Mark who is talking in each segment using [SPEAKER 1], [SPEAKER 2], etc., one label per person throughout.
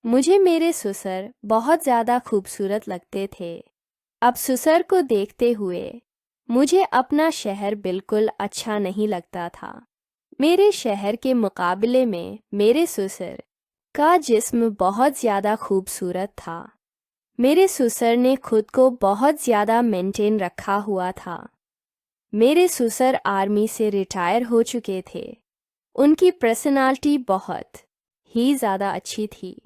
[SPEAKER 1] मुझे मेरे ससुर बहुत ज़्यादा खूबसूरत लगते थे। अब ससुर को देखते हुए मुझे अपना शहर बिल्कुल अच्छा नहीं लगता था। मेरे शहर के मुकाबले में मेरे ससुर का जिस्म बहुत ज़्यादा खूबसूरत था। मेरे ससुर ने खुद को बहुत ज़्यादा मेंटेन रखा हुआ था। मेरे ससुर आर्मी से रिटायर हो चुके थे। उनकी पर्सनालिटी बहुत ही ज़्यादा अच्छी थी।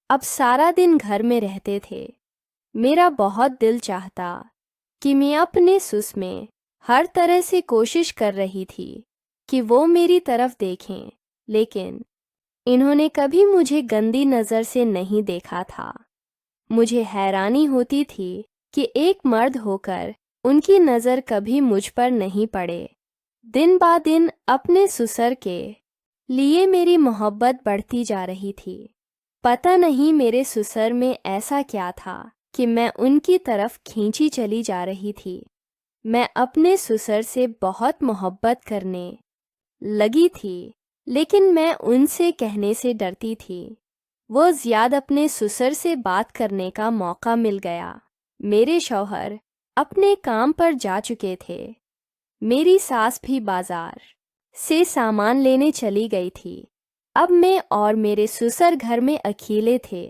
[SPEAKER 1] अब सारा दिन घर में रहते थे। मेरा बहुत दिल चाहता कि मैं अपने ससुर में हर तरह से कोशिश कर रही थी कि वो मेरी तरफ देखें, लेकिन इन्होंने कभी मुझे गंदी नज़र से नहीं देखा था। मुझे हैरानी होती थी कि एक मर्द होकर उनकी नज़र कभी मुझ पर नहीं पड़े। दिन बा दिन अपने ससुर के लिए मेरी मोहब्बत बढ़ती जा रही थी। पता नहीं मेरे ससुर में ऐसा क्या था कि मैं उनकी तरफ खींची चली जा रही थी। मैं अपने ससुर से बहुत मोहब्बत करने लगी थी, लेकिन मैं उनसे कहने से डरती थी। वो ज़्यादा अपने ससुर से बात करने का मौका मिल गया। मेरे शौहर अपने काम पर जा चुके थे। मेरी सास भी बाजार से सामान लेने चली गई थी। अब मैं और मेरे ससुर घर में अकेले थे।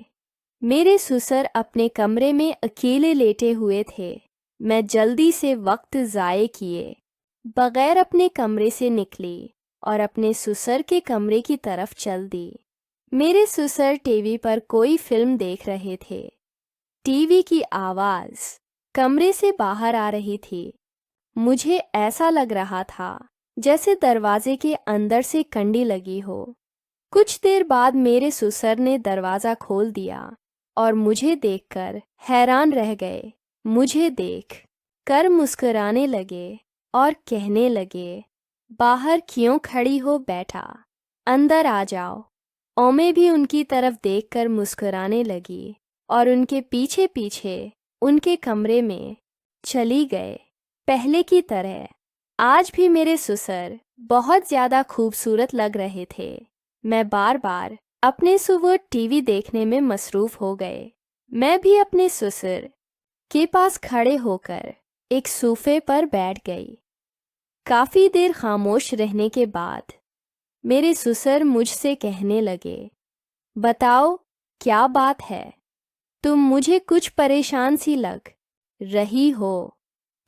[SPEAKER 1] मेरे ससुर अपने कमरे में अकेले लेटे हुए थे। मैं जल्दी से वक्त ज़ाये किए बगैर अपने कमरे से निकली और अपने ससुर के कमरे की तरफ चल दी। मेरे ससुर टीवी पर कोई फिल्म देख रहे थे। टीवी की आवाज़ कमरे से बाहर आ रही थी। मुझे ऐसा लग रहा था जैसे दरवाजे के अंदर से कंडी लगी हो। कुछ देर बाद मेरे ससुर ने दरवाज़ा खोल दिया और मुझे देखकर हैरान रह गए। मुझे देख कर मुस्कुराने लगे और कहने लगे, बाहर क्यों खड़ी हो बेटा, अंदर आ जाओ। और मैं भी उनकी तरफ देखकर मुस्कुराने लगी और उनके पीछे पीछे उनके कमरे में चली गए। पहले की तरह आज भी मेरे ससुर बहुत ज़्यादा खूबसूरत लग रहे थे। मैं बार बार अपने सुबह टीवी देखने में मसरूफ़ हो गए। मैं भी अपने ससुर के पास खड़े होकर एक सोफे पर बैठ गई। काफ़ी देर खामोश रहने के बाद मेरे ससुर मुझसे कहने लगे, बताओ क्या बात है, तुम मुझे कुछ परेशान सी लग रही हो।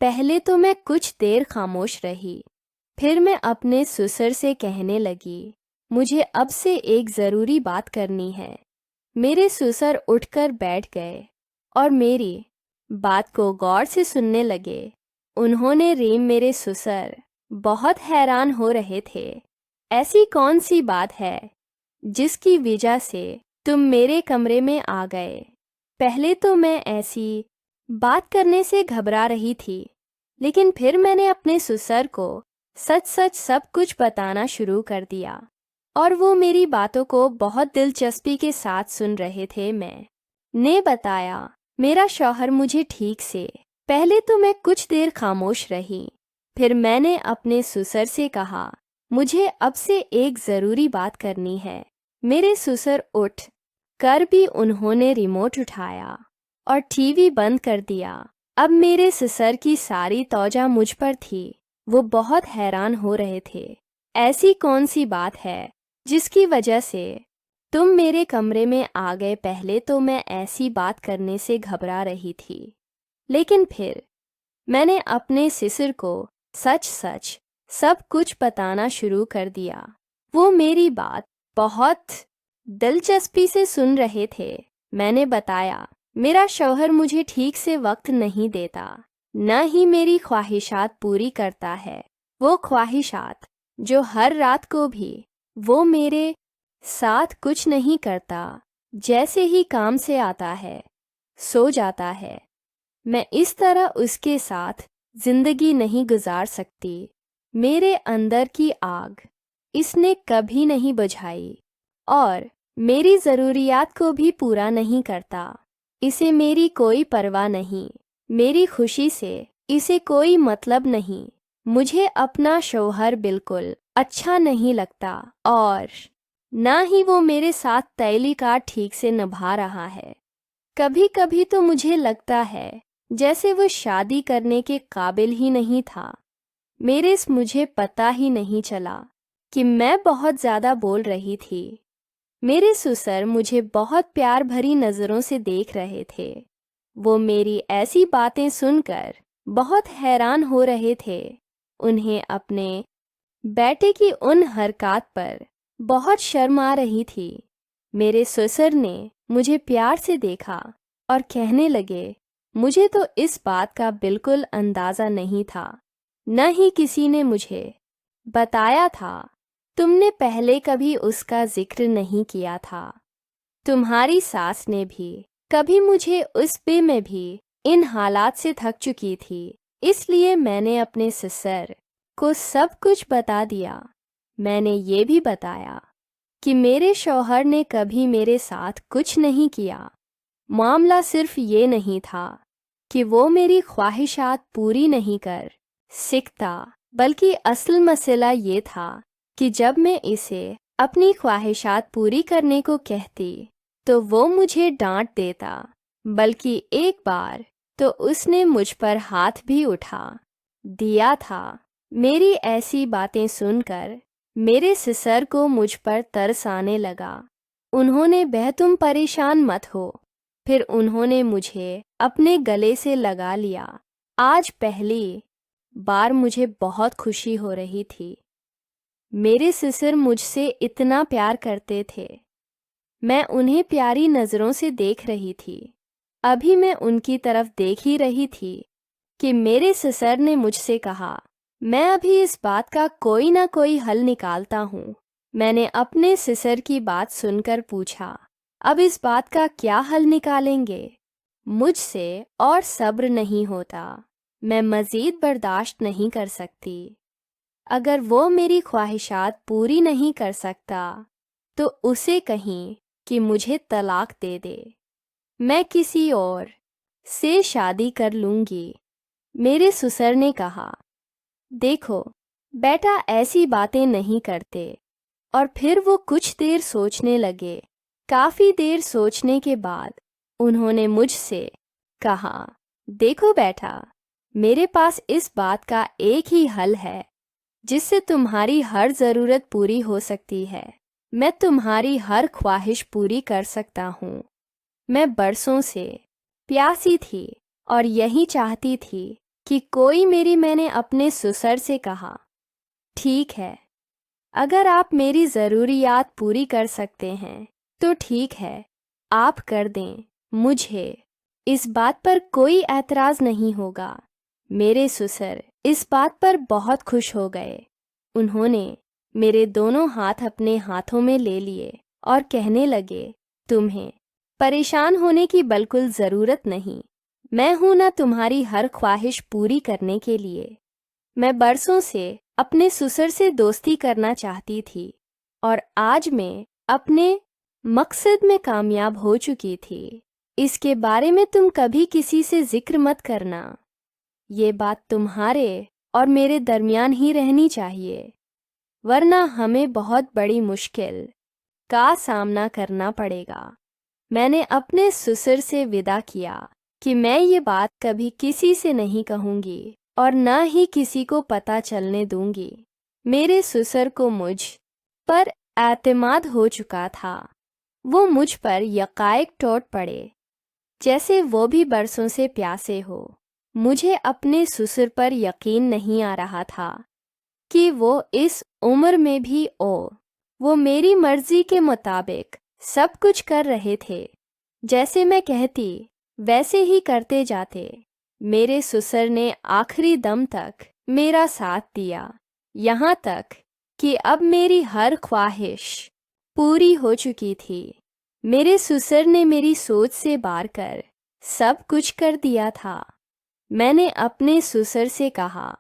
[SPEAKER 1] पहले तो मैं कुछ देर खामोश रही, फिर मैं अपने ससुर से कहने लगी, मुझे अब से एक ज़रूरी बात करनी है। मेरे ससुर उठकर बैठ गए और मेरी बात को गौर से सुनने लगे। उन्होंने मेरे ससुर बहुत हैरान हो रहे थे। ऐसी कौन सी बात है जिसकी वजह से तुम मेरे कमरे में आ गए? पहले तो मैं ऐसी बात करने से घबरा रही थी, लेकिन फिर मैंने अपने ससुर को सच सच सब कुछ बताना शुरू कर दिया और वो मेरी बातों को बहुत दिलचस्पी के साथ सुन रहे थे। मैंने बताया, मेरा शौहर मुझे ठीक से। पहले तो मैं कुछ देर खामोश रही, फिर मैंने अपने ससुर से कहा, मुझे अब से एक ज़रूरी बात करनी है। मेरे ससुर उठ कर भी उन्होंने रिमोट उठाया और टीवी बंद कर दिया। अब मेरे ससुर की सारी तवज्जो मुझ पर थी। वो बहुत हैरान हो रहे थे। ऐसी कौन सी बात है जिसकी वजह से तुम मेरे कमरे में आ गए? पहले तो मैं ऐसी बात करने से घबरा रही थी, लेकिन फिर मैंने अपने ससुर को सच सच सब कुछ बताना शुरू कर दिया। वो मेरी बात बहुत दिलचस्पी से सुन रहे थे। मैंने बताया, मेरा शौहर मुझे ठीक से वक्त नहीं देता, न ही मेरी ख्वाहिशात पूरी करता है। वो ख्वाहिशात जो हर रात को भी वो मेरे साथ कुछ नहीं करता। जैसे ही काम से आता है, सो जाता है। मैं इस तरह उसके साथ जिंदगी नहीं गुजार सकती। मेरे अंदर की आग इसने कभी नहीं बुझाई और मेरी ज़रूरियात को भी पूरा नहीं करता। इसे मेरी कोई परवाह नहीं, मेरी खुशी से इसे कोई मतलब नहीं। मुझे अपना शौहर बिल्कुल अच्छा नहीं लगता और ना ही वो मेरे साथ तैली का ठीक से निभा रहा है। कभी कभी तो मुझे लगता है जैसे वो शादी करने के काबिल ही नहीं था। मुझे पता ही नहीं चला कि मैं बहुत ज़्यादा बोल रही थी। मेरे ससुर मुझे बहुत प्यार भरी नज़रों से देख रहे थे। वो मेरी ऐसी बातें सुनकर बहुत हैरान हो रहे थे। उन्हें अपने बेटे की उन हरकत पर बहुत शर्म आ रही थी। मेरे ससुर ने मुझे प्यार से देखा और कहने लगे, मुझे तो इस बात का बिल्कुल अंदाज़ा नहीं था, न ही किसी ने मुझे बताया था। तुमने पहले कभी उसका जिक्र नहीं किया था। तुम्हारी सास ने भी कभी मुझे उस पे में भी इन हालात से थक चुकी थी, इसलिए मैंने अपने ससुर को सब कुछ बता दिया। मैंने ये भी बताया कि मेरे शौहर ने कभी मेरे साथ कुछ नहीं किया। मामला सिर्फ ये नहीं था कि वो मेरी ख्वाहिशात पूरी नहीं कर सकता, बल्कि असल मसला ये था कि जब मैं इसे अपनी ख्वाहिशात पूरी करने को कहती तो वो मुझे डांट देता। बल्कि एक बार तो उसने मुझ पर हाथ भी उठा दिया था। मेरी ऐसी बातें सुनकर मेरे ससुर को मुझ पर तरस आने लगा। उन्होंने बह तुम परेशान मत हो। फिर उन्होंने मुझे अपने गले से लगा लिया। आज पहली बार मुझे बहुत खुशी हो रही थी। मेरे ससुर मुझसे इतना प्यार करते थे। मैं उन्हें प्यारी नज़रों से देख रही थी। अभी मैं उनकी तरफ देख ही रही थी कि मेरे ससुर ने मुझसे कहा, मैं अभी इस बात का कोई ना कोई हल निकालता हूँ। मैंने अपने ससुर की बात सुनकर पूछा, अब इस बात का क्या हल निकालेंगे? मुझसे और सब्र नहीं होता। मैं मज़ीद बर्दाश्त नहीं कर सकती। अगर वो मेरी ख्वाहिशात पूरी नहीं कर सकता तो उसे कहीं कि मुझे तलाक दे दे। मैं किसी और से शादी कर लूँगी। मेरे ससुर ने कहा, देखो बेटा, ऐसी बातें नहीं करते। और फिर वो कुछ देर सोचने लगे। काफ़ी देर सोचने के बाद उन्होंने मुझसे कहा, देखो बेटा, मेरे पास इस बात का एक ही हल है जिससे तुम्हारी हर ज़रूरत पूरी हो सकती है। मैं तुम्हारी हर ख्वाहिश पूरी कर सकता हूँ। मैं बरसों से प्यासी थी और यही चाहती थी कि मैंने अपने ससुर से कहा, ठीक है, अगर आप मेरी ज़रूरियात पूरी कर सकते हैं तो ठीक है, आप कर दें। मुझे इस बात पर कोई एतराज़ नहीं होगा। मेरे ससुर इस बात पर बहुत खुश हो गए। उन्होंने मेरे दोनों हाथ अपने हाथों में ले लिए और कहने लगे, तुम्हें परेशान होने की बिल्कुल ज़रूरत नहीं। मैं हूं ना तुम्हारी हर ख्वाहिश पूरी करने के लिए। मैं बरसों से अपने ससुर से दोस्ती करना चाहती थी और आज मैं अपने मकसद में कामयाब हो चुकी थी। इसके बारे में तुम कभी किसी से जिक्र मत करना। ये बात तुम्हारे और मेरे दरमियान ही रहनी चाहिए, वरना हमें बहुत बड़ी मुश्किल का सामना करना पड़ेगा। मैंने अपने ससुर से विदा किया कि मैं ये बात कभी किसी से नहीं कहूँगी और न ही किसी को पता चलने दूंगी। मेरे ससुर को मुझ पर एतमाद हो चुका था। वो मुझ पर यकायक टूट पड़े जैसे वो भी बरसों से प्यासे हो। मुझे अपने ससुर पर यकीन नहीं आ रहा था कि वो इस उम्र में भी वो मेरी मर्जी के मुताबिक सब कुछ कर रहे थे। जैसे मैं कहती वैसे ही करते जाते। मेरे ससुर ने आखिरी दम तक मेरा साथ दिया, यहाँ तक कि अब मेरी हर ख्वाहिश पूरी हो चुकी थी। मेरे ससुर ने मेरी सोच से बाहर कर सब कुछ कर दिया था। मैंने अपने ससुर से कहा,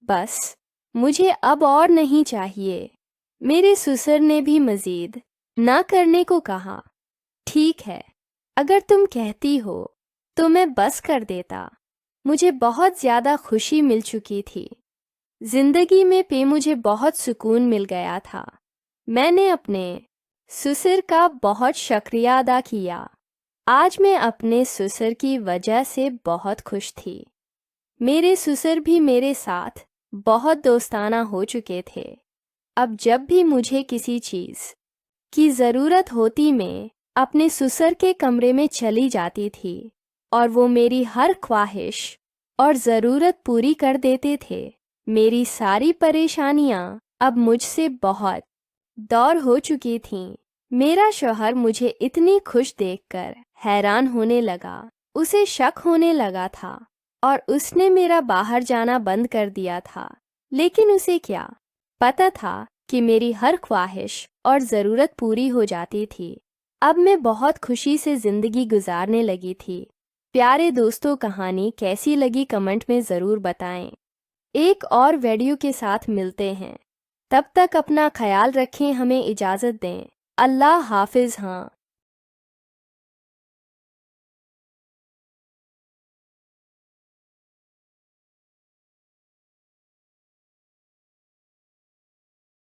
[SPEAKER 1] बस मुझे अब और नहीं चाहिए। मेरे ससुर ने भी मज़ीद ना करने को कहा। ठीक है, अगर तुम कहती हो तो मैं बस कर देता। मुझे बहुत ज़्यादा खुशी मिल चुकी थी। ज़िंदगी में मुझे बहुत सुकून मिल गया था। मैंने अपने ससुर का बहुत शुक्रिया अदा किया। आज मैं अपने ससुर की वजह से बहुत खुश थी। मेरे ससुर भी मेरे साथ बहुत दोस्ताना हो चुके थे। अब जब भी मुझे किसी चीज़ की ज़रूरत होती मैं अपने ससुर के कमरे में चली जाती थी और वो मेरी हर ख्वाहिश और ज़रूरत पूरी कर देते थे। मेरी सारी परेशानियां अब मुझसे बहुत दूर हो चुकी थीं। मेरा शौहर मुझे इतनी खुश देखकर हैरान होने लगा। उसे शक होने लगा था और उसने मेरा बाहर जाना बंद कर दिया था। लेकिन उसे क्या पता था कि मेरी हर ख्वाहिश और ज़रूरत पूरी हो जाती थी। अब मैं बहुत खुशी से ज़िंदगी गुजारने लगी थी। प्यारे दोस्तों, कहानी कैसी लगी कमेंट में ज़रूर बताएं। एक और वीडियो के साथ मिलते हैं। तब तक अपना ख्याल रखें। हमें इजाज़त दें। अल्लाह हाफिज़। हाँ।